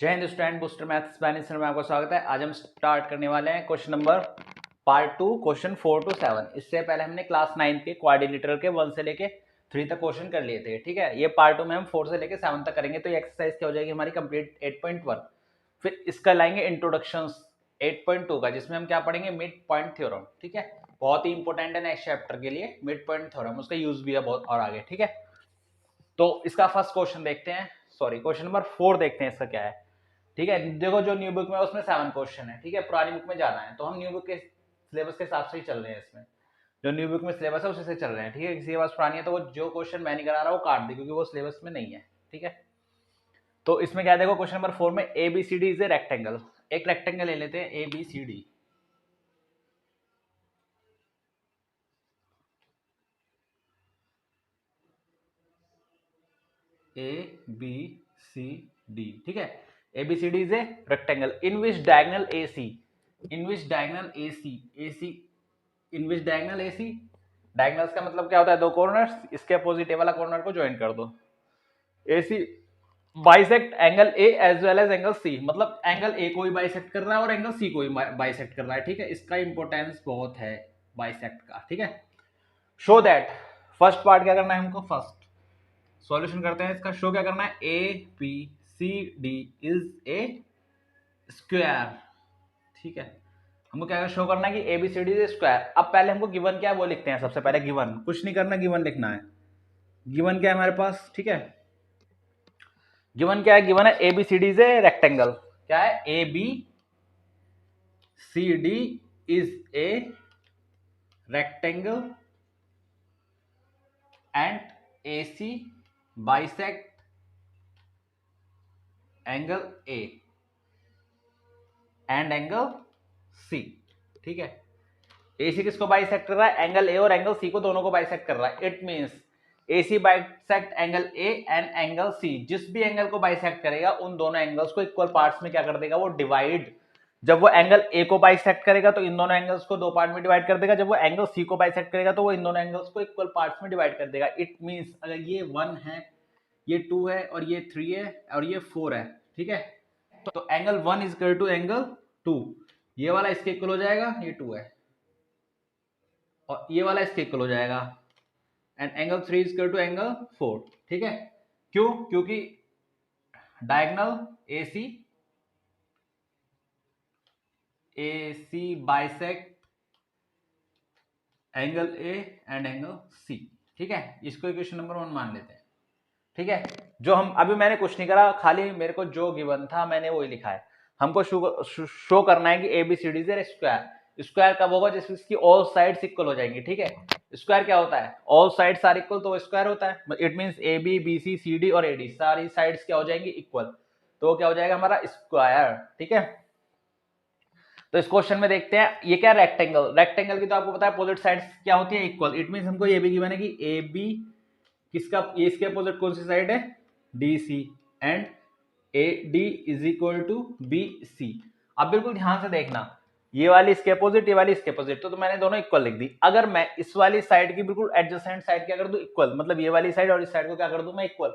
जय Hind student, booster maths Spanish में आपका स्वागत है। आज हम स्टार्ट करने वाले हैं question number part 2 question 4 to 7। इससे पहले हमने क्लास 9 के क्वाड्रिलेटरल के 1 से लेके 3 तक क्वेश्चन कर लिए थे। ठीक है, ये पार्ट 2 में हम 4 से लेके 7 तक करेंगे। तो ये एक्सरसाइज क्या हो जाएगी हमारी कंप्लीट 8.1। फिर इसका लाएंगे इंट्रोडक्शन 8.2 का, जिसमें हम क्या पढ़ेंगे, मिड पॉइंट थ्योरम। ठीक है, बहुत ही इंपॉर्टेंट है नेक्स्ट चैप्टर के लिए मिड पॉइंट थ्योरम, उसका यूज भी है बहुत और आगे। ठीक है, तो इसका फर्स्ट क्वेश्चन देखते हैं, सॉरी क्वेश्चन नंबर 4 देखते हैं इसका क्या है। ठीक है, देखो जो न्यू बुक में उसमें 7 क्वेश्चन है। ठीक है, पुरानी बुक में ज्यादा है, तो हम न्यू बुक के सिलेबस के हिसाब से ही चल रहे हैं। इसमें जो न्यू बुक में सिलेबस है उसी से चल रहे हैं। ठीक है, किसी के पास पुरानी है तो वो जो क्वेश्चन मैं नहीं करा रहा वो काट दे, क्योंकि वो सिलेबस में नहीं है। ठीक है, तो इसमें क्या देखो, क्वेश्चन नंबर 4 में A B C D is a rectangle. एक रेक्टेंगल ले लेते हैं A B C D. A B C D, ठीक है, A B C D is a rectangle in which diagonal A C, in which diagonal A C, A C in which diagonal A C. Diagonals का मतलब क्या होता है, दो corners, इसके opposite वाला कॉर्नर को ज्वाइन कर दो। A C bisect angle A as well as angle C, मतलब एंगल ए को भी बाइसेक्ट कर रहा है और एंगल सी को भी बाइसेक्ट कर रहा है। ठीक है, इसका इंपॉर्टेंस बहुत है बाइसेक्ट का। ठीक है, शो दैट, फर्स्ट पार्ट क्या करना है हमको, फर्स्ट सॉल्यूशन करते हैं इसका। शो क्या करना है, A B C D is a square. ठीक है, हमको क्या शो करना है कि A B C D is square. अब पहले हमको गिवन क्या है वो लिखते हैं। सबसे पहले गिवन, कुछ नहीं करना, गिवन लिखना है। गिवन क्या है हमारे पास, ठीक है, गिवन क्या है, गिवन है A B C D is a rectangle. क्या है, A B C D is a rectangle and A C bisect angle A and angle C. ठीक है, ए सी किसको बाइसेक्ट कर रहा है, एंगल ए और एंगल सी को, दोनों को बाइसेक्ट कर रहा है। It means A C bisect angle A and angle C. जिस भी एंगल को बाइसेक्ट करेगा उन दोनों एंगल्स को इक्वल पार्ट्स में क्या कर देगा, वो डिवाइड। जब वो एंगल ए को बाइसेक्ट करेगा तो इन दोनों एंगल्स को दो पार्ट में डिवाइड कर देगा। जब वो एंगल सी को बाइसेक्ट करेगा तो वो इन दोनों एंगल्स को इक्वल पार्ट्स में डिवाइड कर देगा। इट मींस अगर ये 1 है, ये 2 है और ये 3 है और ये 4 है, ठीक है, तो angle 1 is equal to angle 2, ये वाला इसके इक्वल हो जाएगा, ये 2 है, और ये वाला इसके इक्वल हो जाएगा, and angle 3 is equal to angle 4। ठीक है, क्यों, क्योंकि diagonal A C bisect angle A and angle C. ठीक है, इसको इक्वेशन नंबर 1 मान लेते हैं। ठीक है, जो हम अभी मैंने कुछ नहीं करा, खाली मेरे को जो गिवन था मैंने वही लिखा है। हमको शो करना है कि A B C D is a square. Square कब होगा, जिसमें इसकी ऑल साइड्स इक्वल हो जाएंगी। ठीक है, स्क्वायर क्या होता है, ऑल साइड्स आर इक्वल, तो स्क्वायर होता है। It means A B B C C D और ए डी सारी साइड्स क्या हो जाएंगी, इक्वल, तो क्या हो जाएगा हमारा स्क्वायर। ठीक है, तो इस क्वेश्चन में देखते हैं ये क्या, रेक्टेंगल। रेक्टेंगल की तो आपको पता है अपोजिट साइड्स क्या होती है, इक्वल। इट मींस हमको ये भी गिवन है कि ए बी किसका, ये इसके अपोजिट कौन सी साइड है, D C, and A D is equal to B C. अब बिल्कुल ध्यान से देखना, ये वाली इसके अपोजिट, ये वाली इसके अपोजिट, तो मैंने दोनों इक्वल लिख दी। अगर मैं इस वाली साइड की बिल्कुल एडजेसेंट साइड क्या कर दूं, इक्वल, मतलब ये वाली साइड और इस साइड को क्या कर दूं मैं, इक्वल।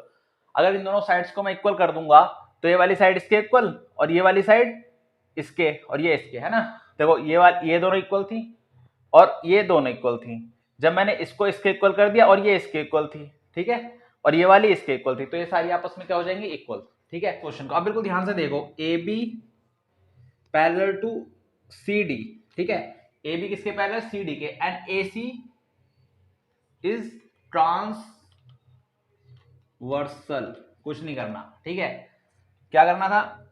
अगर इन दोनों साइड्स को मैं इक्वल कर दूंगा तो ये वाली साइड इसके इक्वल और ये वाली साइड इसके और ये इसके, है ना। देखो ये दोनों इक्वल थी और ये दोनों इक्वल थी। जब मैंने इसको इसके इक्वल कर दिया और ये इसके इक्वल थी, ठीक है, और ये वाली इसके इक्वल थी, तो ये सारी आपस में क्या हो जाएंगी, इक्वल। ठीक है, क्वेश्चन को अब बिल्कुल ध्यान से देखो, A B parallel to C D. ठीक है, ए बी किसके पैरेलल, सी डी के, and A C is transversal. कुछ नहीं करना, ठीक है, क्या करना था,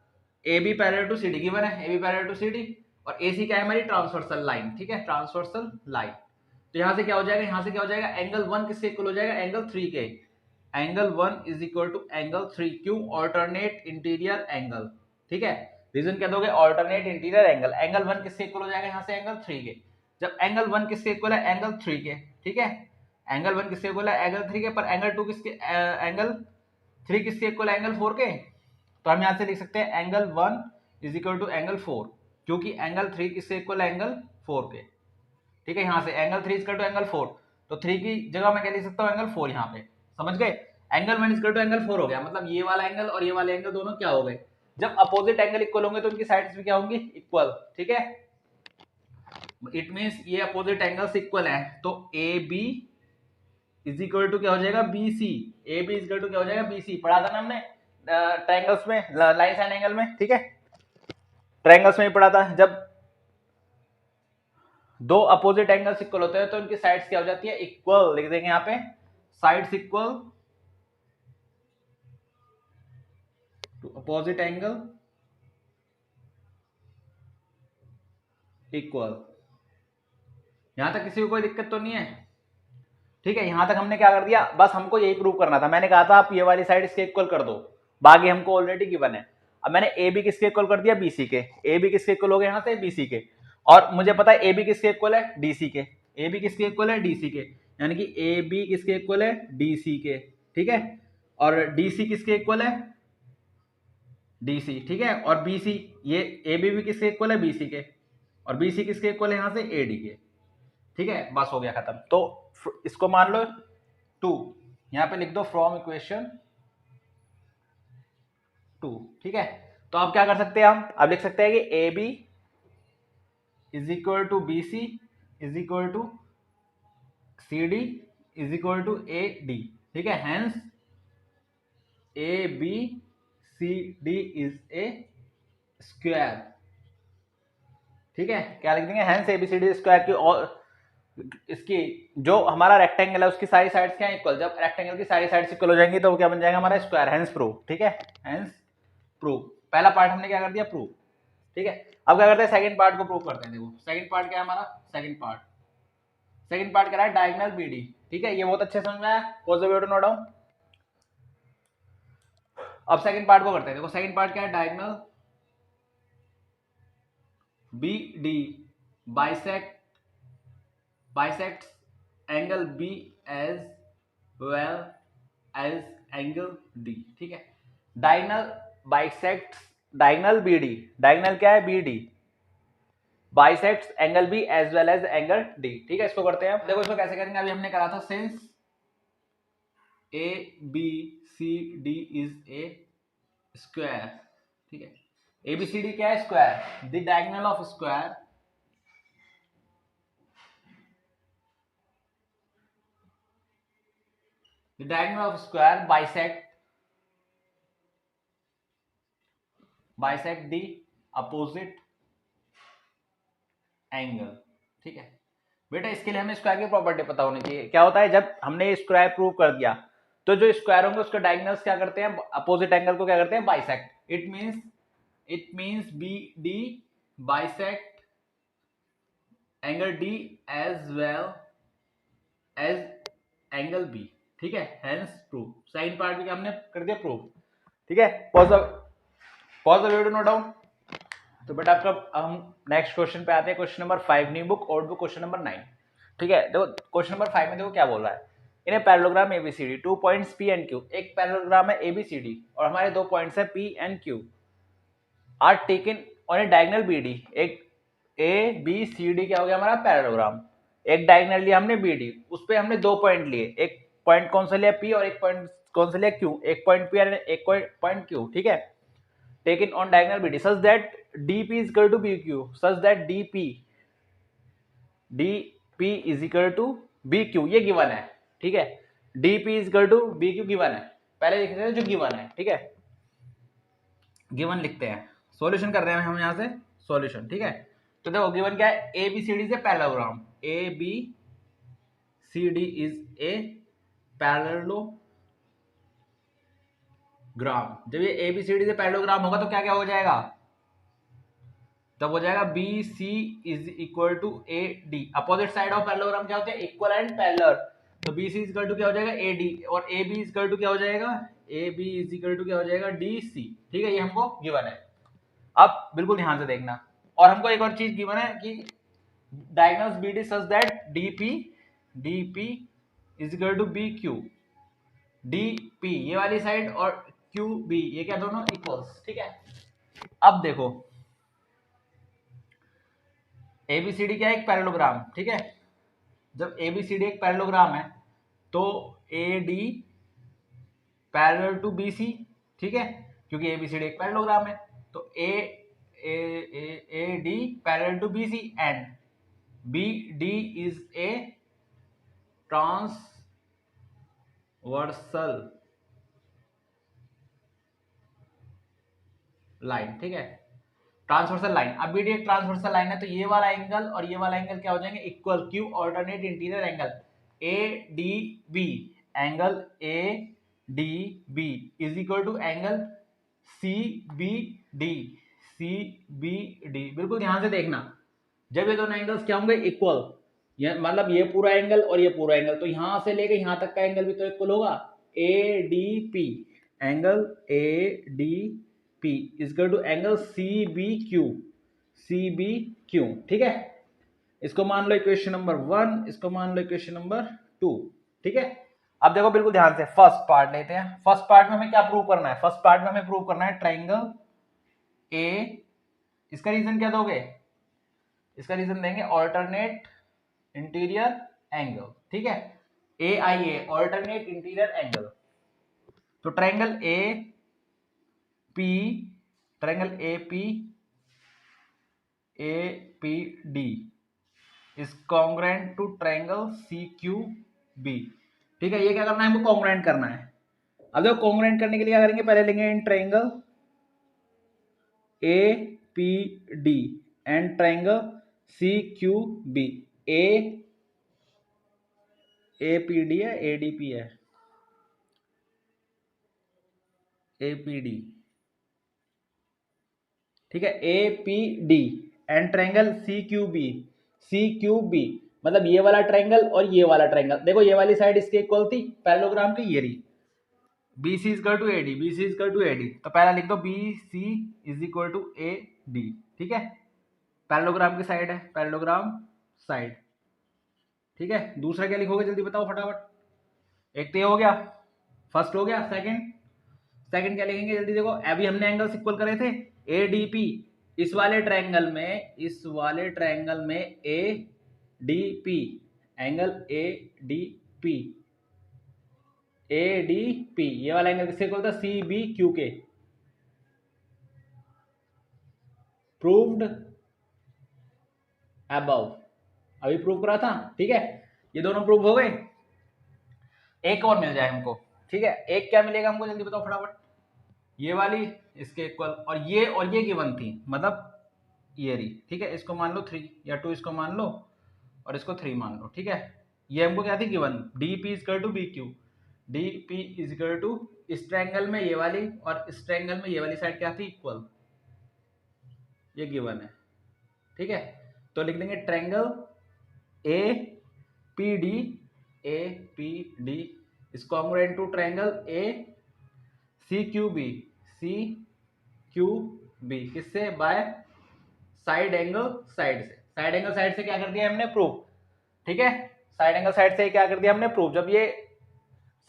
A B parallel to C D given है, A B parallel to C D, और ए सी क्या है हमारी, ट्रांसवर्सल लाइन। ठीक है, ट्रांसवर्सल लाइन, तो यहां से क्या हो जाएगा, यहां से क्या हो जाएगा, एंगल 1 किसके इक्वल हो जाएगा, एंगल 3 के। Angle 1 is equal to angle 3, क्यों, ऑल्टरनेट इंटीरियर एंगल। ठीक है, रीजन क्या दोगे, ऑल्टरनेट इंटीरियर एंगल। एंगल 1 किसके इक्वल हो जाएगा, यहां से एंगल 3 के। जब एंगल 1 किसके इक्वल है, एंगल 3 के। ठीक है, एंगल 1 किसके इक्वल है, एंगल 3 के, पर एंगल 2 किसके, एंगल 3 किसके इक्वल है, एंगल 4 के। तो हम यहां से लिख सकते हैं angle 1 is equal to angle 4, क्योंकि एंगल 3 किससे इक्वल है, एंगल 4 के। ठीक है, यहां से एंगल 3 इक्वल टू एंगल 4, तो 3 की जगह मैं क्या लिख सकता हूं, एंगल 4 यहां पे, समझ गए। एंगल 1 इक्वल टू एंगल 4 हो गया, मतलब ये वाला एंगल और ये वाला एंगल दोनों क्या हो गए, जब अपोजिट एंगल इक्वल होंगे तो उनकी साइड्स भी क्या होंगी, इक्वल, ठीक है। इट मींस ये अपोजिट एंगल्स इक्वल है, तो A B is equal to क्या हो जाएगा, B C. A B is equal to क्या हो जाएगा, बी सी। पढ़ा था ना हमने ट्रायंगल्स में, लाइंस एंड एंगल में, ठीक है, ट्रायंगल्स में ही पढ़ा था। जब दो अपोजिट एंगल्स इक्वल होते हैं तो उनकी साइड्स क्या हो जाती है, इक्वल। लिख देंगे यहाँ पे sides equal to opposite angle equal. यहां तक किसी को कोई दिक्कत तो नहीं है, ठीक है। यहां तक हमने क्या कर दिया, बस हमको यही प्रूव करना था। मैंने कहा था आप ये वाली साइड इसके इक्वल कर दो, बाकी हमको ऑलरेडी गिवन है। अब मैंने ए बी किसके इक्वल कर दिया, बीसी के। ए बी किसके इक्वल हो गए यहां से, बीसी के। और मुझे पता है ए बी किसके इक्वल है, डीसी के। ए बी किसके इक्वल है, डीसी के। यानी कि ए बी किसके इक्वल है, डीसी के, ठीक है। और डीसी किसके इक्वल है, डीसी, ठीक है। और बीसी, ये ए बी भी किसके इक्वल है, बीसी के। और बीसी किसके इक्वल है यहां से, एडी के, ठीक है। बस हो गया खत्म। तो इसको मान लो 2, यहां पे लिख दो फ्रॉम इक्वेशन 2, ठीक है। तो अब क्या कर सकते हैं, हम अब लिख सकते हैं कि A B is equal to B C is equal to C D is equal to A D, ठीक है। Hence A B C D is a square, ठीक है। क्या लिख देंगे, hence A B C D square की। और इसकी जो हमारा रेक्टेंगल है उसकी सारी साइड्स क्या इक्वल। जब रेक्टेंगल की सारी साइड्स इक्वल हो जाएंगी तो वो क्या बन जाएगा हमारा, स्क्वायर। हेंस प्रूव, ठीक है, हेंस प्रूव। पहला पार्ट हमने क्या कर दिया, प्रूव, ठीक है। अब क्या करते हैं, सेकंड पार्ट को प्रूव करते हैं। देखो सेकंड पार्ट क्या है हमारा, सेकंड पार्ट कह रहा है डायगोनल बीडी, ठीक है। ये बहुत अच्छे समझ में आया, pause the video to note down. अब सेकंड पार्ट को करते हैं। देखो सेकंड पार्ट क्या है, diagonal B D bisects angle B as well as angle D, ठीक है। Diagonal bisects diagonal BD, diagonal क्या है, BD bisects angle B as well as angle D, ठीक है। इसको करते हैं। देखो इसको कैसे करेंगे, अभी हमने करा था since A B C D is a square, ठीक है। ए बी सी डी क्या है, square. The diagonal of square, the diagonal of square bisect the opposite angle, ठीक है। बेटा इसके लिए हमें स्क्वायर की प्रॉपर्टी पता होनी चाहिए। क्या होता है, जब हमने स्क्वायर प्रूव कर दिया तो जो स्क्वायर होंगे उसके डायगोनल्स क्या करते हैं, अपोजिट एंगल को क्या करते हैं, bisect. It means B D bisect angle D as well as angle B, ठीक है। Hence prove. सेकंड पार्ट भी हमने कर दिया प्रूव, ठीक है। Pause the video, note down. तो बेटा आपका हम नेक्स्ट क्वेश्चन पे आते हैं, question number 5 new book old book question number 9, ठीक है। देखो क्वेश्चन नंबर 5 में देखो क्या बोल रहा है, in a parallelogram A B C D 2 points P and Q. एक पैरेललोग्राम है एबीसीडी और हमारे दो पॉइंट्स है P and Q are taken on a diagonal B D. एक ए बी सी डी क्या हो गया हमारा, पैरेललोग्राम। एक डायगोनल लिया हमने बीडी, उस पे हमने दो पॉइंट लिए। एक पॉइंट कौन सा लिया, पी, और एक पॉइंट कौन सा लिया, क्यू। एक पॉइंट पी और एक पॉइंट क्यू, ठीक है। Taken on diagonal BD such that DP is equal to B Q, such that DP is equal to B Q, ये गिवन है, ठीक है। DP is equal to B Q given है। पहले लिखते हैं जो गिवन है, ठीक है। गिवन लिखते हैं, सॉल्यूशन कर रहे हैं हम यहाँ से सॉल्यूशन, ठीक है। तो देखो गिवन क्या है, ए बी सी डी से parallelogram, A B C D is a parallelogram. जब ये ए बी सी डी से पैरेललोग्राम होगा तो क्या क्या हो जाएगा, तब हो जाएगा B C is equal to A D. Opposite side of parallelogram क्या होते हैं, इक्वल एंड पैरेलल। तो B C is equal to क्या हो जाएगा, ए डी, और A B is equal to क्या हो जाएगा, A B is equal to क्या हो जाएगा, डी सी, ठीक है। ये हमको गिवन है। अब बिल्कुल ध्यान से देखना, और हमको एक और चीज गिवन है कि diagonals BD such that DP is equal to B Q. डीपी ये वाली साइड और क्यू बी ये क्या दोनों इक्वल्स, ठीक है। अब देखो एबीसीडी क्या है, एक पैरेललोग्राम, ठीक है। जब एबीसीडी एक पैरेललोग्राम है तो A D parallel to B C, ठीक है। क्योंकि ABCD एक पैरेललोग्राम है। तो AD parallel to BC and BD is a transversal line, ठीक है, ट्रांसवर्सल लाइन। अब BD एक ट्रांसवर्सल लाइन है, तो ये वाला एंगल और ये वाला एंगल क्या हो जाएंगे, इक्वल। क्यू alternate interior angle ADB, angle ADB is equal to angle CBD। बिल्कुल ध्यान से देखना, जब ये दोनों एंगल्स क्या होंगे, इक्वल, मतलब ये पूरा एंगल और ये पूरा एंगल, तो यहां से लेके यहां तक का एंगल भी तो इक्वल होगा। ADP, angle ADP is equal to angle CBQ, ठीक है। इसको मान लो इक्वेशन नंबर 1, इसको मान लो इक्वेशन नंबर 2, ठीक है। अब देखो बिल्कुल ध्यान से, फर्स्ट पार्ट लेते हैं। फर्स्ट पार्ट में हमें क्या प्रूव करना है, फर्स्ट पार्ट में हमें प्रूव करना है ट्राइंगल ए, इसका रीजन क्या दोगे, इसका रीजन देंगे ऑल्टरनेट इंटीरियर एंगल, ठीक है, AIA ऑल्टरनेट इंटीरियर एंगल। तो triangle APD is congruent to triangle CQB, ठीक है। ये क्या करना है, हमको कॉन्ग्रुएंट करना है। अब देखो कॉन्ग्रुएंट करने के लिए क्या करेंगे, पहले लेंगे in triangle APD and triangle CQB। APD है, ADP है, APD, ठीक है, APD एंड ट्राइंगल CQB मतलब ये वाला ट्राइंगल और ये वाला ट्राइंगल। देखो ये वाली साइड इसके इक्वल थी पैरेललोग्राम की, ये रही। BC is equal to AD, BC is equal to AD, तो पहला लिख दो BC is equal to AD, ठीक है, पैरेललोग्राम की साइड है, पैरेललोग्राम साइड, ठीक है। दूसरा क्या लिखोगे, जल्दी बताओ फटाफट। एक तो ये हो गया, फर्स्ट हो गया। सेकंड क्या लिखेंगे, जल्दी देखो। अभी हमने एंगल्स इक्वल करे थे, ADP, इस वाले ट्रायंगल में ADP, एंगल ADP, ये वाला एंगल किससे इक्वल था, CBQ के। प्रूव्ड अबव, अभी प्रूव करा था, ठीक है। ये दोनों प्रूव हो गए। एक और मिल जाए हमको, ठीक है। एक क्या मिलेगा हमको, जल्दी बताओ फटाफट। ये वाली इसके इक्वल, और ये गिवन थी, मतलब ये रही, ठीक है। इसको मान लो 3 या 2, इसको मान लो और इसको 3 मान लो, ठीक है। ये हमको क्या थी given, DP is equal to BQ। DP is equal to, इस ट्रायंगल में ये वाली और इस ट्रायंगल में ये वाली साइड क्या थी, इक्वल, ये गिवन है, ठीक है। तो लिख देंगे triangle APD is congruent to triangle CQB किससे, बाय साइड एंगल साइड से। साइड एंगल साइड से क्या कर दिया हमने, प्रूफ, ठीक है। साइड एंगल साइड से क्या कर दिया हमने, प्रूफ। जब ये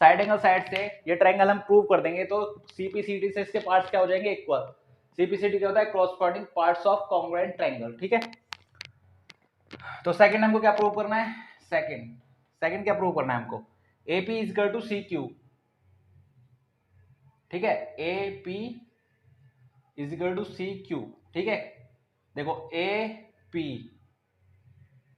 साइड एंगल साइड से ये ट्रायंगल हम प्रूव कर देंगे तो CPCD से इसके पार्ट्स क्या हो जाएंगे, इक्वल। CPCD क्या होता है, corresponding parts of congruent triangle, ठीक है। तो सेकंड हमको क्या प्रूव करना है, सेकंड क्या प्रूव करना है हमको, AP is equal to CQ, ठीक है। AP is equal to CQ, ठीक है। देखो AP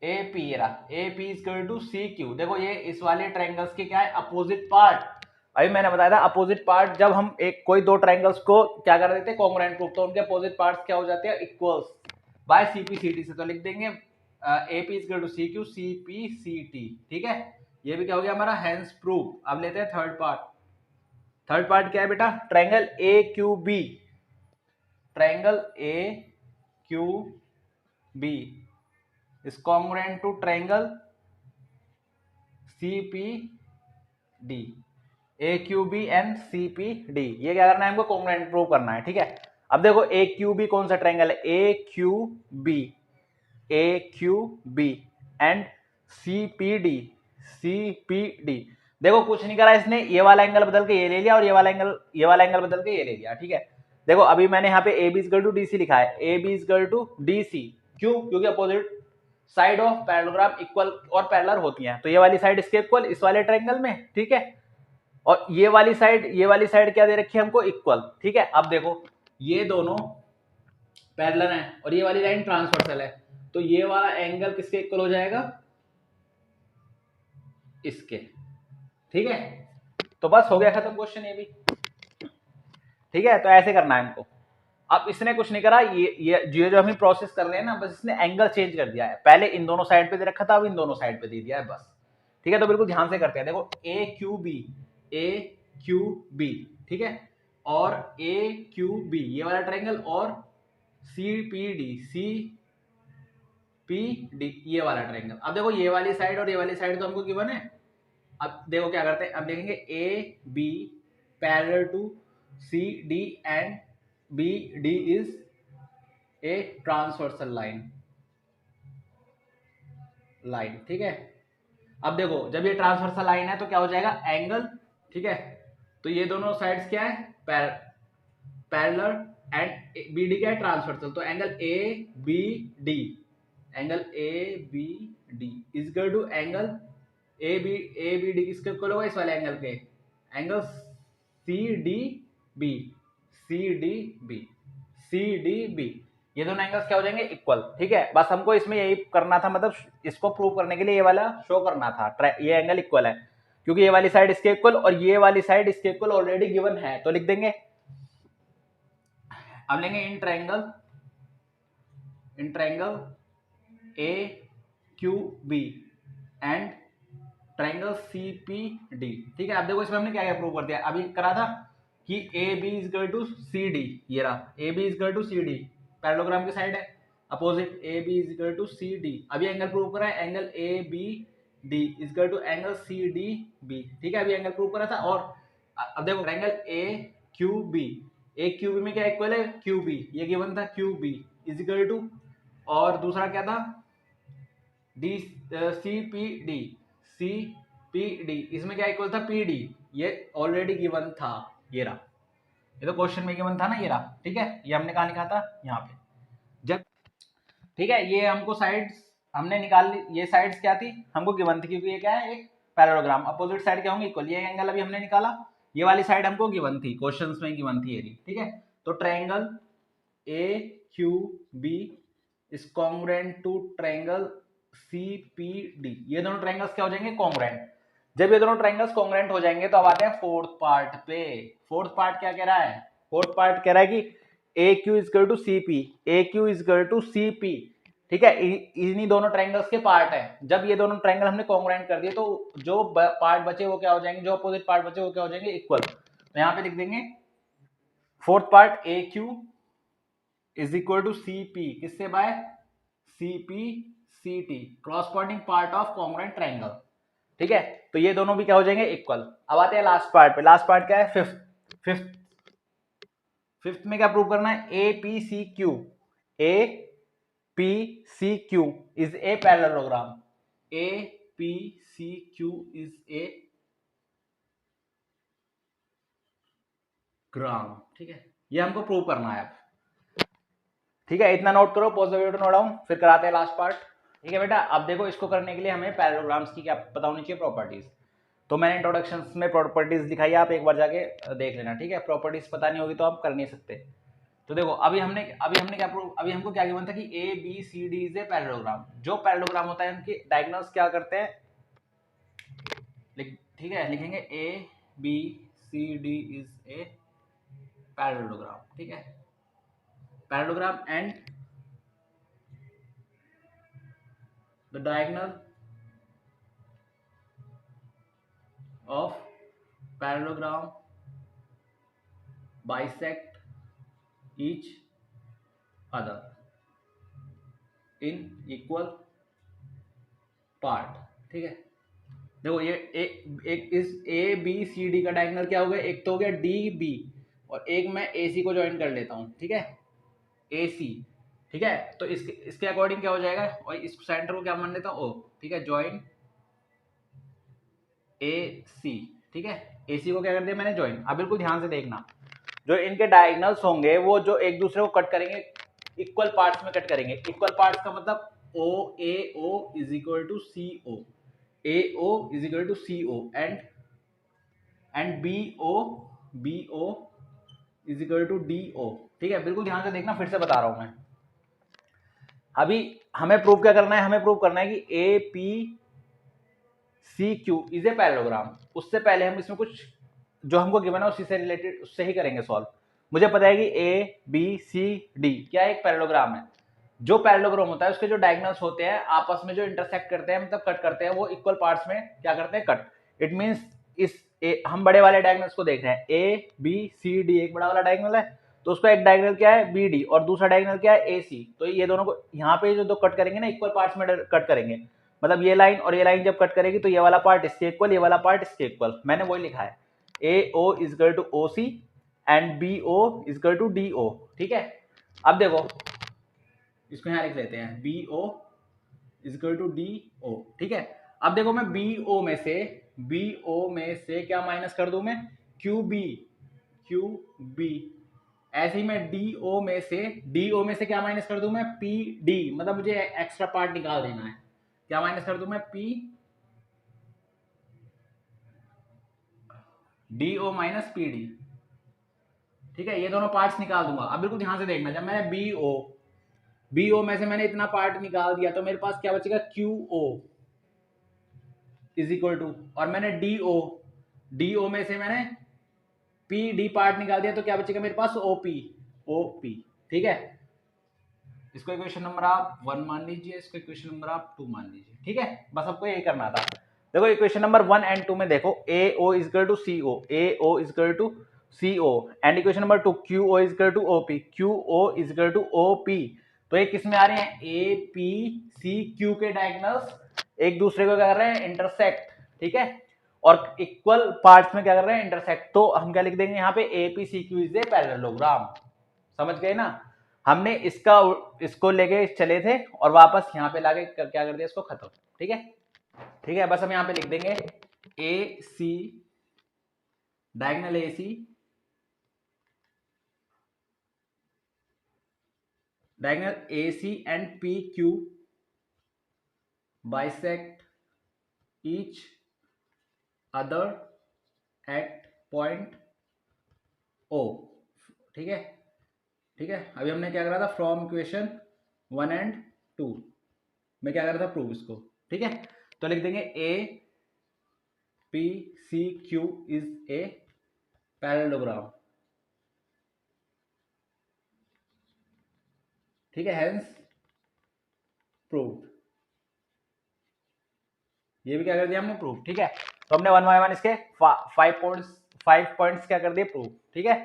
ये रहा, AP is equal to CQ। देखो ये इस वाले ट्रायंगल्स के क्या है, अपोजिट पार्ट। अभी मैंने बताया था अपोजिट पार्ट, जब हम कोई दो ट्रायंगल्स को क्या कर देते हैं, कॉन्ग्रुएंट प्रूफ, तो उनके अपोजिट पार्ट्स क्या हो जाते हैं, इक्वल्स बाय CPCD से। तो लिख देंगे AP is equal to CQ CPCT, ठीक है। ये भी क्या हो गया हमारा, हेंस प्रूफ। अब लेते हैं थर्ड पार्ट क्या है बेटा, triangle AQB, triangle AQB is congruent to triangle CPD, AQB and CPD। ये क्या करना है हमको, कॉन्ग्रुएंट प्रूव करना है, ठीक है। अब देखो AQB कौन सा ट्रायंगल है, AQB एंड CPD। देखो कुछ नहीं करा इसने, ये वाला एंगल बदल के ये ले लिया और ये वाला एंगल बदल के ये ले लिया, ठीक है। देखो अभी मैंने यहाँ पे AB इक्वल टू DC लिखा है, AB इक्वल टू DC, क्यों, क्योंकि opposite side of parallelogram equal और पैरेलल होती हैं। तो ये वाली साइड इसके इक्वल इस वाले ट्रायंगल में, ठीक है। और ये वाली साइड क्या दे रखी है हमको, इक्वल। ठीक है, अब देखो ये दोनों पैरेलल है और ये वाली लाइन ट्रांसवर्सल है, तो ये वाला एंगल किसके इक्वल हो जाएगा, इसके। ठीक है, तो बस हो गया खत्म क्वेश्चन ये भी। ठीक है, तो ऐसे करना है हमको। अब इसने कुछ नहीं करा, ये जो हम प्रोसेस कर रहे हैं ना, बस इसने एंगल चेंज कर दिया है। पहले इन दोनों साइड पे दे रखा था, अब इन दोनों साइड पे दे दिया है बस। ठीक है, तो बिल्कुल ध्यान से करते हैं। देखो ए क्यू बी, ठीक है, और ए क्यू बी ये वाला ट्रायंगल, और सी पी डी ये वाला ट्रायंगल। अब देखो ये वाली साइड और ये वाली साइड तो हमको गिवन है। अब देखो क्या करते हैं, अब देखेंगे A B parallel to C D and B D is a transversal line. ठीक है, अब देखो जब ये ट्रांसवर्सल लाइन है तो क्या हो जाएगा, एंगल। ठीक है, तो ये दोनों साइड्स क्या है, पैरेलल, एंड बी डी क्या है, ट्रांसवर्सल। तो angle A B D, angle A B D is equal to angle A B D किसके इक्वल होगा, इस वाले एंगल के, angle C D B, C D B. ये दोनों एंगल्स क्या हो जाएंगे, इक्वल। ठीक है, बस हमको इसमें यही करना था, मतलब इसको प्रूव करने के लिए ये वाला शो करना था, ये एंगल इक्वल है, क्योंकि ये वाली साइड इसके इक्वल और ये वाली साइड इसके इक्वल ऑलरेडी गिवन है, तो लिख देंगे। अब लेंगे इन triangle A Q B and triangle C P D. ठीक है, अब देखो इसमें हमने क्या क्या प्रूव कर दिया, अभी करा था कि A B is equal to C D, ये रहा A B is equal to C D, parallelogram की साइड है, opposite A B is equal to C D. अभी एंगल प्रूव करा है, angle A B D is equal to angle C D B. ठीक है, अभी एंगल प्रूव करा था। और अब देखो एंगल ए क्यू बी में क्या इक्वल है, क्यू बी, ये गिवन था, Q B is equal to, और दूसरा क्या था, डी सी पी डी, इसमें क्या इक्वल था, पी डी, ये ऑलरेडी गिवन था, ये रहा, ये तो क्वेश्चन में गिवन था ना, ये रहा। ठीक है, ये हमने कहा लिखा था यहाँ पे जब। ठीक है, ये हमको साइड्स हमने निकाल ली, ये साइड्स क्या थी, हमको गिवन थी, क्योंकि ये क्या है, एक पैरेललोग्राम, अपोजिट साइड क्या होंगे, इक्वल। ये एंगल अभी हमने निकाला, ये वाली साइड हमको गिवन थी, क्वेश्चंस में गिवन थी ये रही। ठीक है, तो triangle A Q B is congruent to triangle C P D. ये दोनों ट्रायंगल्स क्या हो जाएंगे, कॉन्ग्रुएंट। जब ये दोनों ट्रायंगल्स कॉन्ग्रुएंट हो जाएंगे तो अब आते हैं फोर्थ पार्ट पे। फोर्थ पार्ट क्या कह रहा है, फोर्थ पार्ट कह रहा है कि A Q is equal to C P, A Q is equal to C P. ठीक है, इन्हीं दोनों ट्रायंगल्स के पार्ट है। जब ये दोनों ट्रायंगल हमने कॉन्ग्रुएंट कर दिए तो जो पार्ट बचे वो क्या हो जाएंगे, जो अपोजिट पार्ट बचे वो क्या हो जाएंगे, इक्वल। तो यहाँ पे लिख देंगे fourth part A Q is equal to C P, किससे, by C P C T, corresponding part of congruent triangle. ठीक है, तो ये दोनों भी क्या हो जाएंगे, इक्वल। अब आते हैं लास्ट पार्ट पे। लास्ट पार्ट क्या है, फिफ्थ में क्या प्रूव करना है, A P C Q is a parallelogram, A P C Q is a gram. ठीक है, ये हमको प्रूव करना है। ठीक है, इतना नोट करो, pause the video, note down, फिर कराते हैं लास्ट पार्ट। ठीक है बेटा, अब देखो इसको करने के लिए हमें पैरेललोग्राम्स की क्या पता होनी चाहिए, प्रॉपर्टीज। तो मैंने इंट्रोडक्शन में प्रॉपर्टीज दिखाई, आप एक बार जाके देख लेना। ठीक है, प्रॉपर्टीज पता नहीं होगी तो आप कर नहीं सकते। तो देखो अभी हमने क्या प्रूव, अभी हमको क्या गिवन था कि A B C D is a parallelogram. जो पैरेललोग्राम होता है उनके डायगोनल्स क्या करते हैं, ठीक है, लिखेंगे A B C D is a parallelogram. ठीक है, parallelogram and the diagonal of parallelogram bisect each other in equal part। ठीक है, देखो ये एक इस ए बी सी डी का डायगोनल क्या हो गया, एक तो हो गया डी बी, और एक मैं ए सी को ज्वाइन कर लेता हूँ। ठीक है, ए सी। ठीक है, तो इसके अकॉर्डिंग क्या हो जाएगा, और इस सेंटर को क्या मान लेता हूँ, ओ। ठीक है, ज्वाइन ए सी। ठीक है, ए सी को क्या कर दिया मैंने, ज्वाइन। अब बिल्कुल ध्यान से देखना, जो इनके डायगोनल्स होंगे वो जो एक दूसरे को कट करेंगे, इक्वल पार्ट्स में कट करेंगे। इक्वल पार्ट्स का मतलब O A O is equal to C O, A O is equal to C O, and and B O is equal to D O. ठीक है, बिल्कुल ध्यान से देखना, फिर से बता रहा हूं मैं। अभी हमें प्रूव क्या करना है, हमें प्रूव करना है कि A P C Q is a parallelogram. उससे पहले हम इसमें कुछ जो हमको गिवन है उसी से रिलेटेड उससे ही करेंगे सॉल्व। मुझे पता है कि ए बी सी डी क्या एक पैरेललोग्राम है। जो पैरेललोग्राम होता है उसके जो डायगोनल्स होते हैं आपस में जो इंटरसेक्ट करते हैं, मतलब कट करते हैं, वो इक्वल पार्ट्स में क्या करते हैं, कट। इट मींस हम बड़े वाले डायगोनल्स को देख रहे हैं, ए बी सी डी एक बड़ा वाला डायगोनल है, तो उसका एक डायगोनल क्या है बी डी और दूसरा डायगोनल क्या है ए सी। तो ये दोनों को यहाँ पे जो दो कट करेंगे ना इक्वल पार्ट्स में कट करेंगे, मतलब ये लाइन और ये लाइन जब कट करेगी तो ये वाला पार्ट इसके इक्वल, ये वाला पार्ट इसके इक्वल। मैंने वही लिखा है, A O is equal to O C and B O is equal to D O. ठीक है, अब देखो इसको यहाँ लिख लेते हैं, B O is equal to D O. ठीक है, अब देखो मैं बी ओ में से क्या माइनस कर दूं मैं, क्यू बी। ऐसे ही मैं डी ओ में से क्या माइनस कर दूं मैं, पी डी, मतलब मुझे एक्स्ट्रा पार्ट निकाल देना है। क्या माइनस कर दूं मैं, P D O minus P D. ठीक है, ये दोनों पार्ट्स निकाल दूंगा। अब बिल्कुल ध्यान से देखना, जब मैंने बी ओ में से मैंने इतना पार्ट निकाल दिया तो मेरे पास क्या बचेगा, Q O is equal to, और मैंने डी ओ में से मैंने पी डी पार्ट निकाल दिया तो क्या बचेगा मेरे पास, ओ पी। ठीक है, इसको इक्वेशन नंबर आप 1 मान लीजिए, इसको इक्वेशन नंबर आप 2 मान लीजिए। ठीक है, बस आपको यही करना था। देखो इक्वेशन नंबर 1 एंड 2 में देखो, A O is equal to C O, A O is equal to C O, and equation number 2 Q O is equal to O P, Q O is equal to O P. तो ये किस में आ रहे हैं, A P C Q के diagonals एक दूसरे को क्या कर रहे हैं, इंटरसेक्ट। ठीक है, और इक्वल पार्ट्स में क्या कर रहे हैं, इंटरसेक्ट। तो हम क्या लिख देंगे यहाँ पे, A P C Q is a parallelogram. समझ गए ना, हमने इसको लेके चले थे और वापस यहाँ पे लाके क्या कर दिया, इसको खत्म। ठीक है, ठीक है, बस हम यहाँ पे लिख देंगे A C, diagonal A C, diagonal A C and P Q bisect each other at point O. ठीक है, ठीक है, अभी हमने क्या करा था, फ्रॉम इक्वेशन 1 एंड 2 में क्या करा था, प्रूव इसको। ठीक है, तो लिख देंगे A P C Q is a parallelogram. ठीक है, हेंस प्रूव्ड। ये भी क्या कर दिया हमने, प्रूव। ठीक है, तो हमने 1 बाय 1 इसके 5 पॉइंट्स क्या कर दिए, प्रूव। ठीक है,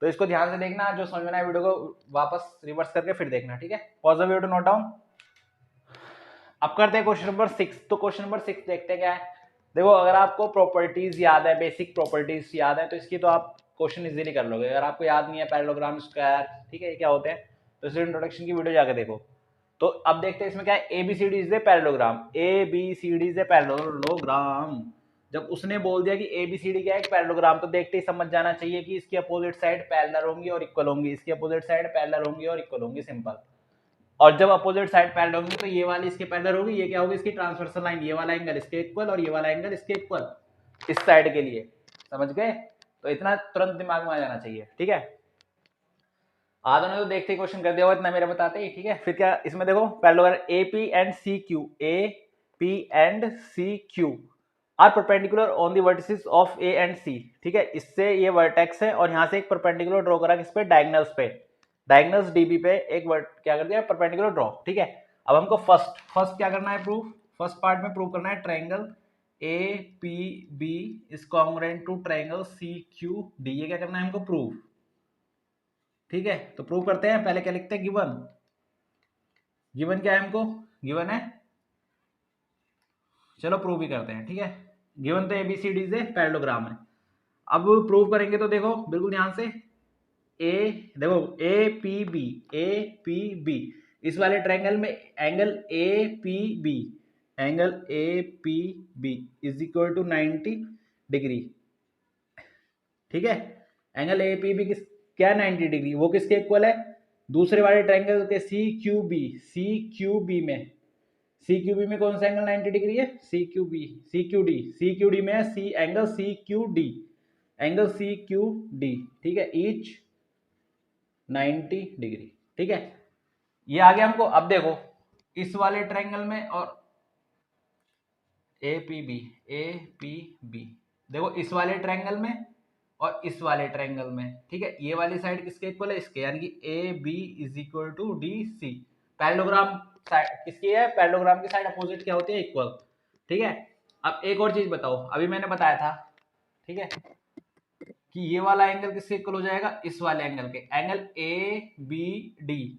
तो इसको ध्यान से देखना, जो समझ में ना वीडियो को वापस रिवर्स करके फिर देखना। ठीक है, pause the video to note down. अब करते हैं क्वेश्चन नंबर 6। तो क्वेश्चन नंबर 6 देखते हैं क्या है। देखो, अगर आपको प्रॉपर्टीज याद है, बेसिक प्रॉपर्टीज याद है, तो इसकी तो आप क्वेश्चन इजीली कर लोगे। अगर आपको याद नहीं है पैरेललोग्राम स्क्वायर, ठीक है, ये क्या होते हैं, तो इसलिए इंट्रोडक्शन की वीडियो जाके देखो। तो अब देखते हैं इसमें क्या है, ABCD is a parallelogram, ABCD is a parallelogram. जब उसने बोल दिया कि एबीसीडी क्या है, एक पैरेललोग्राम, तो देखते ही समझ जाना चाहिए कि इसकी अपोजिट साइड पैरेलल होंगी और इक्वल होंगी, इसकी अपोजिट साइड पैरेलल होंगी और इक्वल होंगी, सिंपल। और जब अपोजिट साइड पैरेलल होंगी तो ये वाली इसके पैरेलल होगी, ये क्या होगी, इसकी ट्रांसवर्सल लाइन, ये वाला एंगल इसके इक्वल और ये वाला एंगल इसके इक्वल, इस साइड के लिए। समझ गए, तो इतना तुरंत दिमाग में आ जाना चाहिए। ठीक है, आधों ने तो देखते ही क्वेश्चन कर दिया होगा, इतना मेरे बताते ही। ठीक है, फिर क्या इसमें देखो, parallelogram A P and C Q, A P and C Q are perpendicular on the vertices of A and C. ठीक है, इससे ये वर्टेक्स है और यहाँ से एक परपेंडिकुलर ड्रॉ करा किस पे, डायगोनल्स पे, डायगोनल्स डीबी पे एक वर्ड क्या कर दिया, परपेंडिकुलर ड्रॉ। ठीक है, अब हमको फर्स्ट क्या करना है, प्रूफ। फर्स्ट पार्ट में प्रूव करना है triangle A P B is congruent to triangle C Q D. ये क्या करना है हमको, प्रूव। ठीक है, तो प्रूव करते हैं। पहले क्या लिखते हैं, गिवन क्या है हमको, गिवन है, चलो प्रूव भी करते हैं। ठीक है, गिवन तो एबीसीडी से पैरेललोग्राम है। अब प्रूव करेंगे तो देखो बिल्कुल ध्यान से, देखो ए पी बी इस वाले ट्रायंगल में angle A P B is equal to 90 degree. ठीक है, एंगल ए पी बी क्या 90 डिग्री, वो किसके इक्वल है, दूसरे वाले ट्रायंगल के सी क्यू बी में कौन सा एंगल 90 डिग्री है, सी क्यू डी में है C angle C Q D. Angle C Q D, ठीक है, ईच 90 डिग्री, ठीक है। ये आ गया हमको। अब देखो इस वाले ट्रायंगल में और ए पी बी, देखो इस वाले ट्रायंगल में और इस वाले ट्रायंगल में, ठीक है, ये वाली साइड किसके इक्वल है, इसके, यानी कि A B is equal to D C. Parallelogram किसकी है, पैरेललोग्राम की साइड अपोजिट क्या होती है, इक्वल, ठीक है। अब एक और चीज बताओ, अभी मैंने बताया था, ठीक है, कि ये वाला एंगल किससे इक्वल हो जाएगा, इस वाले एंगल के, angle A B D,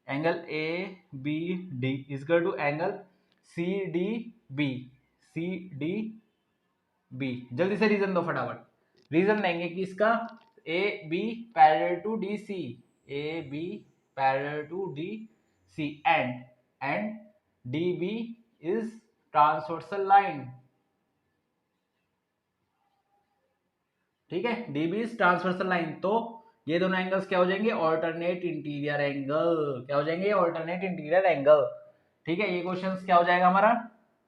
angle A B D is equal to angle C D B, C D B. जल्दी से रीजन दो फटाफट। रीजन देंगे कि इसका A B parallel to D C, A B parallel to D C, and D B is transversal line, ठीक है, D B is transversal line. तो ये दोनों एंगल्स क्या हो जाएंगे, ऑल्टरनेट इंटीरियर एंगल, क्या हो जाएंगे, ऑल्टरनेट इंटीरियर एंगल, ठीक है। ये क्वेश्चन क्या हो जाएगा हमारा,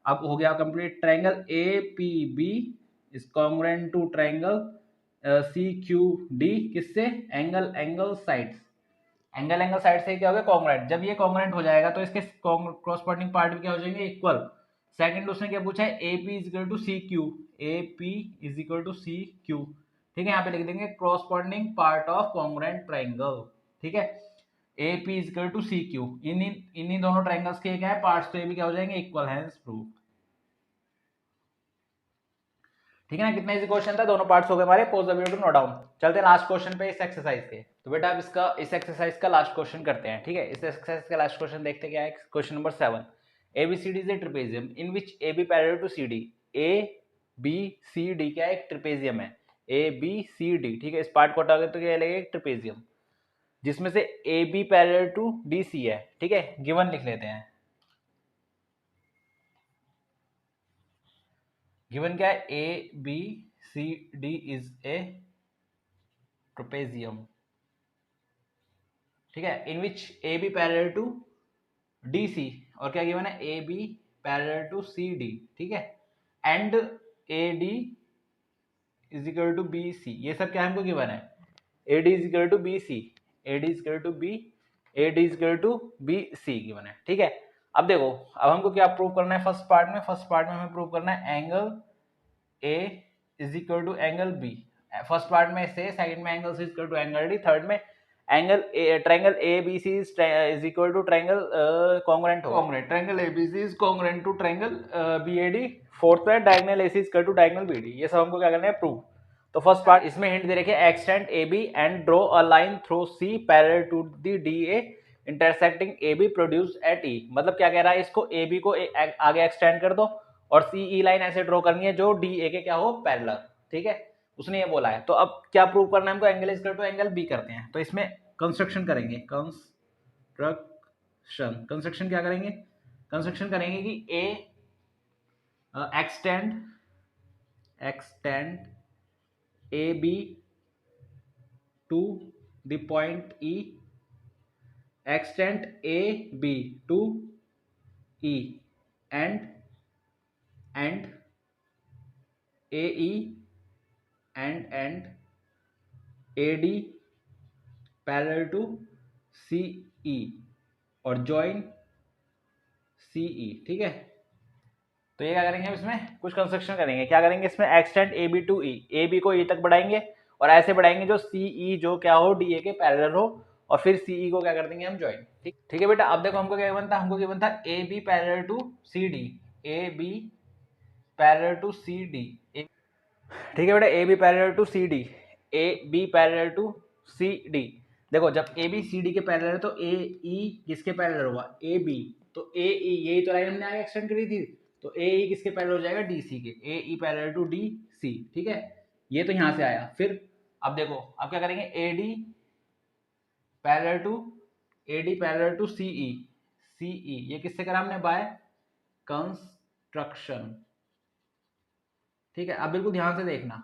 अब हो गया complete. Triangle A P B is congruent to triangle C Q D, किससे, एंगल साइड्स, एंगल साइड से क्या हो गया, कॉन्ग्रुएंट। जब ये कॉन्ग्रुएंट हो जाएगा तो इसके कॉरस्पॉन्डिंग पार्ट भी क्या हो जाएंगे, इक्वल। सेकंड उसने क्या पूछा है, A P is equal to C Q, A P is equal to C Q, ठीक है। यहाँ पे लिख देंगे corresponding part of congruent triangle, ठीक है। A P is equal to C Q, इन्हीं दोनों ट्रायंगल्स के क्या है पार्ट्स, तो ये भी क्या हो जाएंगे, इक्वल, हैंस प्रूफ, ठीक है ना। कितना इजी क्वेश्चन था, दोनों पार्ट्स हो गए हमारे। Pause the video to note down. चलते हैं लास्ट क्वेश्चन पे इस एक्सरसाइज के। तो बेटा अब इसका इस एक्सरसाइज का लास्ट क्वेश्चन करते हैं, ठीक है। इस एक्सरसाइज का लास्ट क्वेश्चन देखते क्या है, question number 7। ABCD is a trapezium in which AB parallel to CD, ABCD क्या है, एक ट्रिपेजियम है, ABCD, ठीक है। इस पार्ट को हटा के तो क्या लगेगा, एक ट्रिपेजियम, जिसमें से AB पैरेलल टू DC है, ठीक है। गिवन लिख लेते हैं, गिवन क्या है, ABCD इज ए ट्रेपेजियम, ठीक है, in which A B parallel to D C, और क्या गिवन है, A B parallel to C D, ठीक है, and A D is equal to B C. ये सब क्या हमको गिवन है, A D is equal to B C, A D is equal to B, A D is equal to B C given है, ठीक है। अब देखो, अब हमको क्या प्रूव करना है, फर्स्ट पार्ट में हमें प्रूव करना है angle A is equal to angle B. First part में से, सेकंड में angle is equal to angle D, third में angle triangle A B C is equal to triangle congruent हो, triangle A B C is congruent to triangle B A D. Fourth में diagonal A C is equal to diagonal B D. ये सब हमको क्या करना है, prove. तो first part, इसमें हिंट दे रखे, extend A B and draw a line through C parallel to the D A intersecting A B produced at E. मतलब क्या कह रहा है, इसको ए बी को आगे एक्सटेंड कर दो और सी ई लाइन ऐसे ड्रॉ करनी है जो डी ए के क्या हो, पैरेलल, ठीक है, उसने ये बोला है। तो अब क्या प्रूव करना है हमको, angle is equal to angle B करते हैं। तो इसमें कंस्ट्रक्शन करेंगे, कंस्ट्रक्शन क्या करेंगे, कंस्ट्रक्शन करेंगे कि a extend A B to the point E, extend A B to E and A E and A D parallel to C E और जॉइन सी ई, ठीक है। तो ये क्या करेंगे, इसमें कुछ कंस्ट्रक्शन करेंगे। क्या करेंगे, इसमें extend A B to E, A B को ई तक बढ़ाएंगे और ऐसे बढ़ाएंगे जो सी ई जो क्या हो, डी ए के पैरेलल हो, और फिर सी ई को क्या कर देंगे हम, ज्वाइन, ठीक है बेटा। अब देखो हमको क्या गिवन था, हमको गिवन था A B parallel to C D, A B parallel to C D, ठीक है बेटा, A B parallel to C D, A B parallel to C D. देखो जब ए बी सी डी के पैरेलल है तो ए ई किसके पैरेलल हुआ, ए बी, तो ए ई, यही तो लाइन हमने आगे एक्सटेंड करी थी, तो ए ई किसके पैरेलल हो जाएगा, डी सी के, A E parallel to D C, ठीक है। ये तो यहाँ से आया। फिर अब देखो, अब क्या करेंगे, ए डी पैरेलल टू सी ई, सी ई ये किससे करा हमने, बाय कंस्ट्रक्शन, ठीक है। अब बिल्कुल ध्यान से देखना,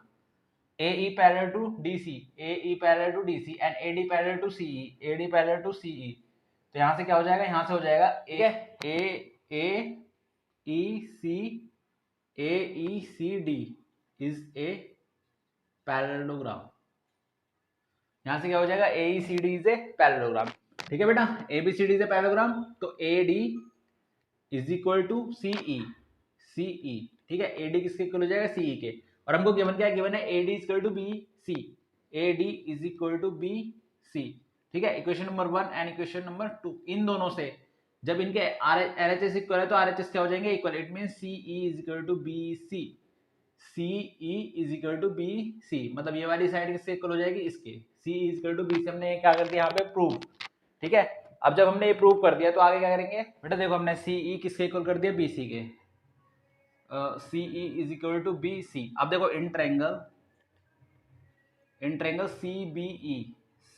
A E parallel to D C, A E parallel to D C and A D parallel to C E, A D parallel to C E. तो यहाँ से क्या हो जाएगा, यहाँ से हो जाएगा A E C D is a parallelogram. यहां से क्या हो जाएगा, AECD इज ए पैरेललोग्राम। ठीक है बेटा, ABCD इज ए पैरेललोग्राम, तो AD is equal to CE। ठीक है, AD किसके इक्वल हो जाएगा, CE के। और हमको गिवन क्या है, गिवन है AD is equal to BC। AD is equal to BC। ठीक है, equation number 1 and equation number 2, इन दोनों से जब इनके RHS इक्वल है तो RHS क्या हो जाएंगे, equal. It mean CE is equal to BC। CE is equal to BC, मतलब ये वाली साइड किससे इक्वल हो जाएगी, इसके। CE is equal to BC हमने क्या कर दिया यहाँ पे, प्रूव। ठीक है, अब जब हमने ये प्रूव कर दिया तो आगे क्या करेंगे बेटा, देखो हमने CE किसके इक्वल कर दिया, BC के। CE is equal to BC। अब देखो इन ट्रायंगल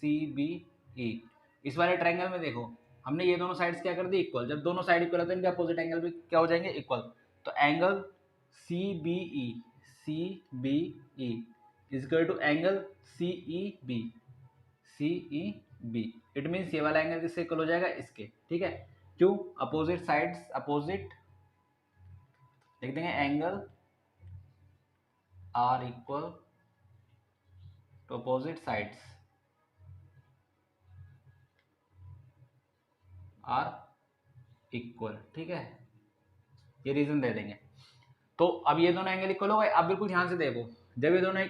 CBE, इस वाले ट्रायंगल में देखो हमने ये दोनों साइड्स क्या कर दी, इक्वल। जब दोनों साइड इक्वल है तो इनके अपोजिट एंगल भी क्या हो जाएंगे, इक्वल। तो angle CBE is equal to angle CEB। It means ये वाला एंगल किससे इक्वल हो जाएगा, इसके। ठीक है, क्यों, अपोजिट साइड्स, अपोजिट लिख देंगे, angle are equal to opposite sides are equal. ठीक है, ये रीजन दे देंगे। तो अब ये दोनों एंगल इक्वल हो गए। अब बिल्कुल ध्यान से देखो, जब ये दोनों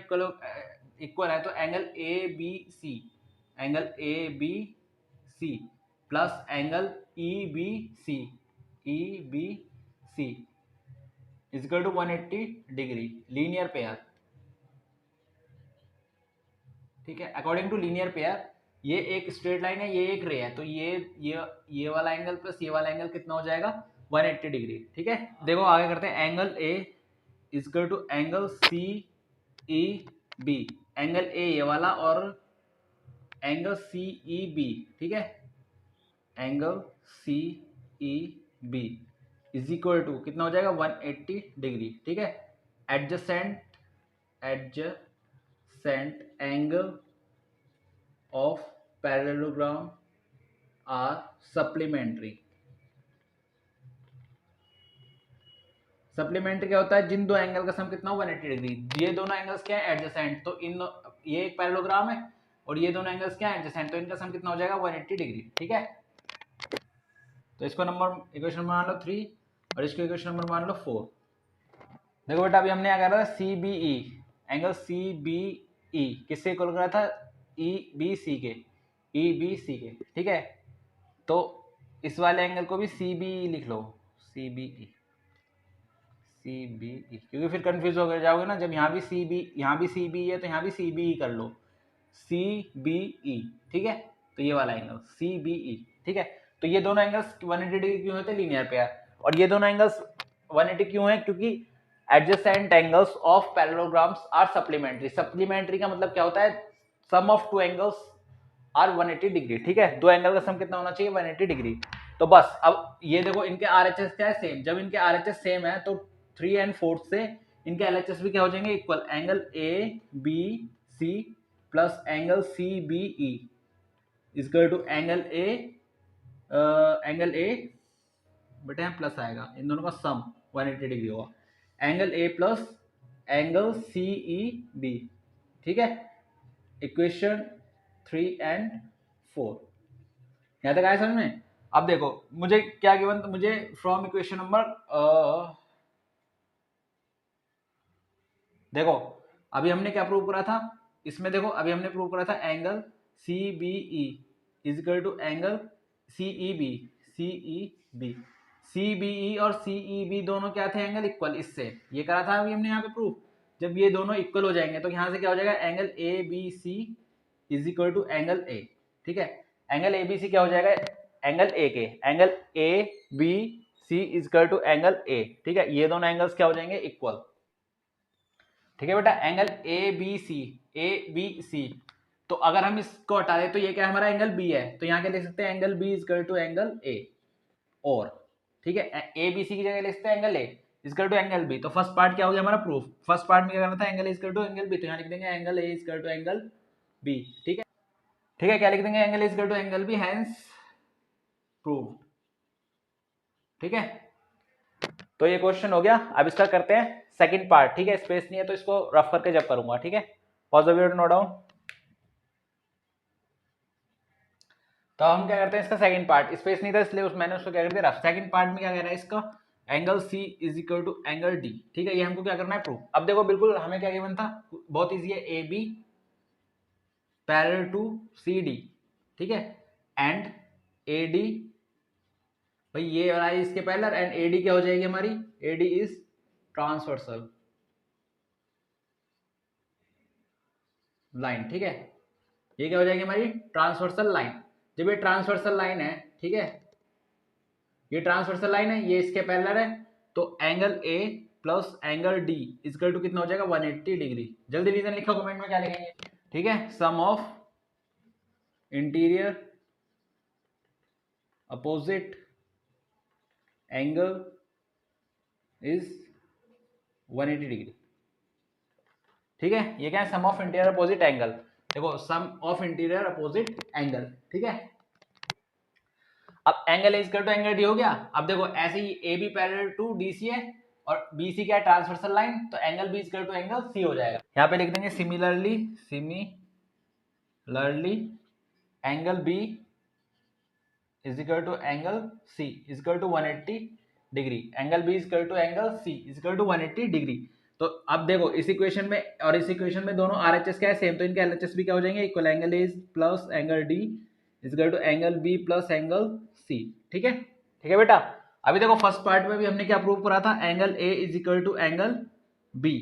इक्वल है तो angle ABC plus angle EBC is equal to 180 degree, linear pair. ठीक है, अकॉर्डिंग टू लीनियर पेयर ये एक स्ट्रेट लाइन है, ये एक रे है, तो ये वाला एंगल प्लस ये वाला एंगल कितना हो जाएगा, 180 डिग्री। ठीक है, देखो आगे करते हैं, angle A is equal to angle CEB। Angle A ये वाला और एंगल CEB। ठीक है, angle CEB is equal to कितना हो जाएगा, 180 डिग्री। ठीक है, adjacent angle of parallelogram are supplementary. Supplementary क्या होता है, जिन दो एंगल का सम कितना, 180 डिग्री। ये दोनों एंगल्स क्या है, एडजेसेंट, तो ये एक पैरेललोग्राम है और ये दोनों एंगल्स क्या है, एडजेसेंट, तो इनका सम कितना हो जाएगा, 180 डिग्री। ठीक है, तो इसको इक्वेशन नंबर मान लो 3 और इसको इक्वेशन नंबर मान लो 4। देखो बेटा, अभी हमने क्या करा था, CBE, एंगल CBE किससे इक्वल करा था, EBC के। ठीक है, तो इस वाले एंगल को भी CBE लिख लो, CBE, क्योंकि फिर कंफ्यूज हो जाओगे ना, जब यहाँ भी CBE है तो यहाँ भी CBE कर लो, CBE। ठीक है, तो ये वाला एंगल CBE। ठीक है, तो ये दोनों एंगल्स 180 डिग्री क्यों होते हैं, लीनियर पेयर। और ये दोनों एंगल्स 180 क्यों है, क्योंकि adjacent angles of parallelograms are supplementary. Supplementary का मतलब क्या होता है, sum of two angles are 180 degree. ठीक है, दो एंगल का सम कितना होना चाहिए, 180 डिग्री। तो बस अब ये देखो, इनके RHS क्या है, सेम। जब इनके RHS सेम है तो 3 और 4 से इनके LHS भी क्या हो जाएंगे, equal. Angle ABC plus angle CBE is equal to angle A बेटे यहाँ प्लस आएगा, इन दोनों का सम 180 डिग्री होगा, angle A plus angle CEB। ठीक है, इक्वेशन 3 और 4 यहाँ तक आया समझ में। अब देखो मुझे क्या गिवन, तो मुझे फ्रॉम इक्वेशन नंबर देखो अभी हमने क्या प्रूव करा था, इसमें देखो अभी हमने प्रूव करा था angle CBE is equal to angle CEB। CBE और CEB दोनों क्या थे, एंगल इक्वल। इससे ये करा था अभी हमने यहाँ पे प्रूफ। जब ये दोनों इक्वल हो जाएंगे तो यहाँ से क्या हो जाएगा, angle ABC is equal to angle A। ठीक है, एंगल ABC क्या हो जाएगा, एंगल A के। Angle ABC is equal to angle A। ठीक है, ये दोनों एंगल्स क्या हो जाएंगे, इक्वल। ठीक है बेटा, एंगल ABC। तो अगर हम इसको हटा दें तो ये क्या हमारा एंगल B है, तो यहाँ क्या लिख सकते हैं, angle B equal to angle A। और ठीक है, ABC की जगह लिख सकते हैं angle A equal to angle B। तो फर्स्ट पार्ट क्या हो गया हमारा, प्रूफ। फर्स्ट पार्ट में क्या करना था, angle A equal to angle B, तो यहाँ लिख देंगे angle A equal to angle B। ठीक है, क्या लिख देंगे, angle A equal to angle B, hence prove. ठीक है, तो ये क्वेश्चन हो गया। अब इसका करते हैं सेकंड पार्ट। ठीक है, स्पेस नहीं है तो इसको रफ करके जब करूंगा। ठीक है, pause the video, note down. तो हम क्या करते हैं, इसका सेकंड पार्ट, स्पेस नहीं था इसलिए मैंने उसको क्या कर दिया, सेकंड पार्ट में क्या कह रहा है इसका, angle C is equal to angle D, ठीक है, ये हमको क्या करना है, प्रूव। अब देखो बिल्कुल हमें क्या गिवन था, बहुत इजी है, A B parallel to C D, ठीक है, एंड ए डी, भाई ये वाला इसके पैरेलल, एंड ए डी क्या हो जाएगी हमारी, ए डी इज ट्रांसवर्सल लाइन, ठीक है, ये क्या हो जाएगी हमारी ट्रांसवर्सल लाइन। जब ये ट्रांसवर्सल लाइन है, ठीक है, ये ट्रांसवर्सल लाइन है, ये इसके पैरेलल है, तो angle A plus angle D equal to कितना हो जाएगा, 180 डिग्री। जल्दी रीजन लिखो कमेंट में, क्या लिखेंगे, ठीक है, sum of interior opposite angle is 180 degree, ठीक है, ये क्या है, sum of interior opposite angle, देखो sum of interior opposite angle, ठीक है। अब angle is equal to angle D हो गया। अब देखो ऐसे ही A B parallel to D C है और बी सी क्या है, ट्रांसवर्सल लाइन, तो angle B is equal to angle C हो जाएगा। यहाँ पे लिख देंगे similarly angle B is equal to angle C is equal to 180 degree, angle B is equal to angle C is equal to 180 degree. तो अब देखो इस इक्वेशन में और इस इक्वेशन में दोनों आरएचएस क्या है, सेम, तो इनके एलएचएस भी क्या हो जाएंगे, equal, angle A plus angle D is equal to angle B plus angle C, ठीक है, ठीक है बेटा। अभी देखो फर्स्ट पार्ट में भी हमने क्या प्रूव करा था, angle A is equal to angle B,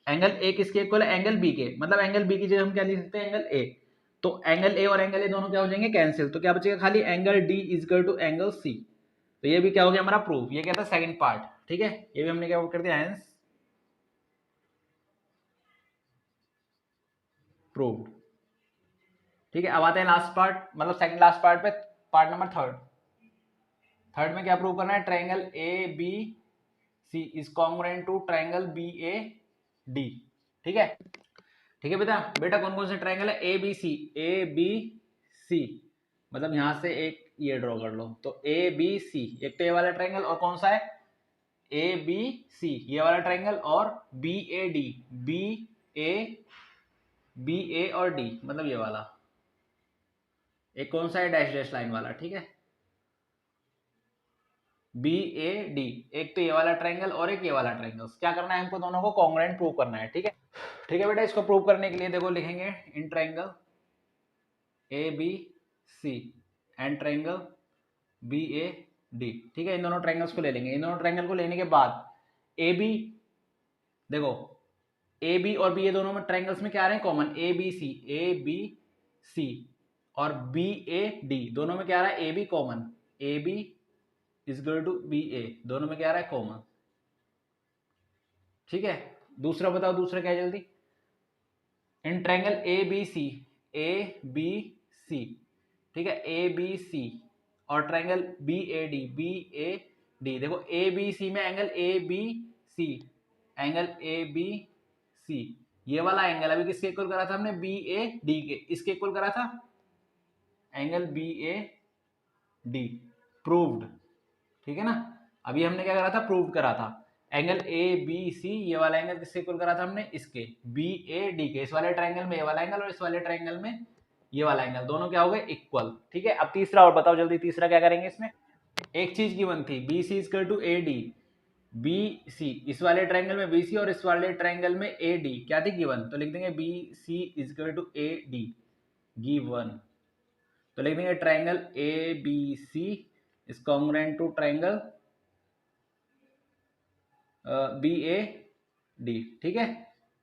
angle A किसके इक्वल है, एंगल बी के, मतलब एंगल बी की जगह हम क्या लिख सकते हैं, एंगल ए, तो एंगल ए और एंगल ए दोनों क्या हो जाएंगे, कैंसिल, तो क्या बचेगा खाली angle D is equal to angle C. तो ये भी क्या हो गया हमारा प्रूफ, ये क्या था सेकंड पार्ट, ठीक है, ये भी हमने क्या कर दिया, हेंस प्रूव्ड, ठीक है। अब आते हैं लास्ट पार्ट, मतलब सेकंड लास्ट पार्ट पे, पार्ट नंबर थर्ड में क्या प्रूव करना है, triangle A B C is congruent to triangle B A D, ठीक है, ठीक है बेटा। बेटा कौन कौन से ट्रायंगल है, ए बी सी, मतलब यहां से एक ये ड्रॉ कर लो, तो ए बी सी, एक तो ये वाला ट्रायंगल, और कौन सा है, ए बी सी ये वाला ट्रायंगल, और बी ए डी, बी ए और डी, मतलब ये वाला, एक कौन सा है, डैश डैश लाइन वाला, ठीक है, बी ए डी, एक तो ये वाला ट्रायंगल और एक ये वाला ट्रायंगल, क्या करना है हमको, दोनों को कॉन्ग्रुएंट प्रूव करना है, ठीक है, ठीक है बेटा। इसको प्रूव करने के लिए देखो लिखेंगे in triangle A B C and triangle B A D, ठीक है, इन दोनों ट्रायंगल्स को ले लेंगे। इन दोनों ट्रायंगल को लेने के बाद ए बी, देखो ए बी और बी ए दोनों में ट्रायंगल्स में क्या आ रहे हैं कॉमन, ए बी सी और बी ए डी दोनों में क्या आ रहा है, A B common, A B is equal to B A, दोनों में क्या आ रहा है कॉमन, ठीक है। दूसरा बताओ, दूसरा क्या है जल्दी, इन ट्रायंगल ए बी सी, ठीक है, ए बी सी और ट्रायंगल बी ए डी, देखो ए बी सी में एंगल ए बी सी, ये वाला एंगल अभी किसके इक्वल करा था हमने, बी ए डी के, इसके इक्वल करा था angle B A D, proved, ठीक है ना। अभी हमने क्या करा था, प्रूव करा था एंगल ए बी सी, ये वाला एंगल किससे इक्वल करा था हमने, इसके बी ए डी के, इस वाले ट्रायंगल में ये वाला एंगल और इस वाले ट्रायंगल में ये वाला एंगल, दोनों क्या हो गए इक्वल, ठीक है। अब तीसरा और बताओ जल्दी, तीसरा क्या करेंगे इसमें, एक चीज गिवन थी, B C equal to A D, B C इस वाले ट्रायंगल में बी सी और इस वाले ट्रायंगल में ए डी क्या थी गिवन, तो लिख देंगे B C equal to A D given, तो लिख देंगे triangle A B C is congruent to triangle B A D, ठीक है,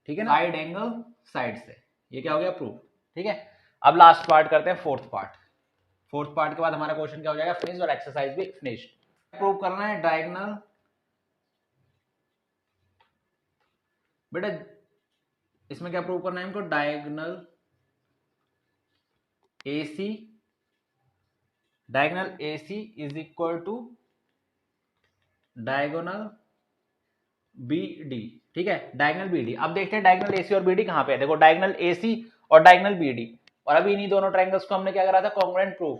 ठीक है ना, साइड एंगल साइड से, ये क्या हो गया प्रूफ, ठीक है। अब लास्ट पार्ट करते हैं, फोर्थ पार्ट के बाद हमारा क्वेश्चन क्या हो जाएगा, फिनिश, और एक्सरसाइज भी फिनिश्ड। प्रूव करना है डायगोनल, बेटा इसमें क्या प्रूव करना है हमको, diagonal A C is equal to diagonal B D, ठीक है, डायगोनल बी डी। अब देखते हैं डायगोनल ए सी और बी डी कहां पे है, देखो डायगोनल ए सी और डायगोनल बी डी, और अभी इन्हीं दोनों ट्रायंगल्स को हमने क्या करा था, कॉन्ग्रुएंट प्रूफ,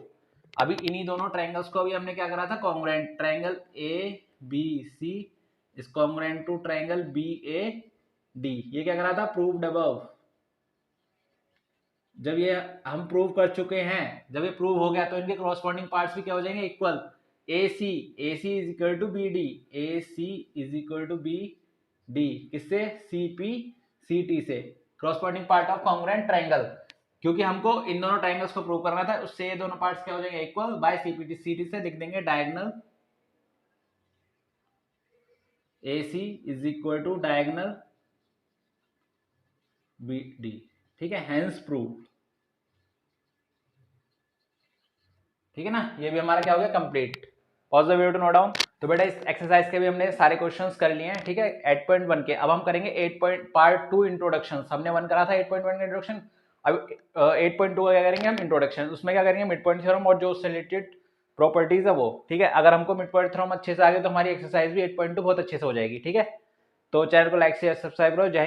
अभी इन्हीं दोनों ट्रायंगल्स को अभी हमने क्या करा था, congruent, triangle A B C is congruent to triangle B A D, ये क्या करा था, प्रूव्ड अबव, जब ये हम प्रूव कर चुके हैं, जब ये प्रूव हो गया तो इनके क्रॉसपॉन्डिंग पार्ट्स भी क्या हो जाएंगे, equal. A C is equal to B D, A C is equal to B D, किससे, सी पी सी टी से, corresponding part of congruent triangle. क्योंकि हमको इन दोनों ट्राइंगल्स को प्रूव करना था, उससे ये दोनों पार्ट्स क्या हो जाएंगे, इक्वल। बाय सीपीटी, सीटी से लिख देंगे diagonal, A C is equal to diagonal B D, ठीक है, हेंस प्रूव। ठीक है ना, ये भी हमारा क्या हो गया, complete. Pause the video to note down. तो बेटा इस एक्सरसाइज के भी हमने सारे क्वेश्चंस कर लिए हैं, ठीक है, 8.1 के। अब हम करेंगे 8 पार्ट 2 इंट्रोडक्शन। हमने 1 करा था 8.1 का इंट्रोडक्शन, अब 8.2 का क्या करेंगे हम, इंट्रोडक्शन। उसमें क्या करेंगे, मिड पॉइंट थ्योरम और जो उससे रिलेटेड प्रॉपर्टीज है वो, ठीक है। अगर हमको मिड पॉइंट थ्योरम अच्छे से आ गए तो हमारी एक्सरसाइज भी 8.2 बहुत अच्छे से हो जाएगी, ठीक है। तो चैनल को लाइक शेयर सब्सक्राइब करो। जय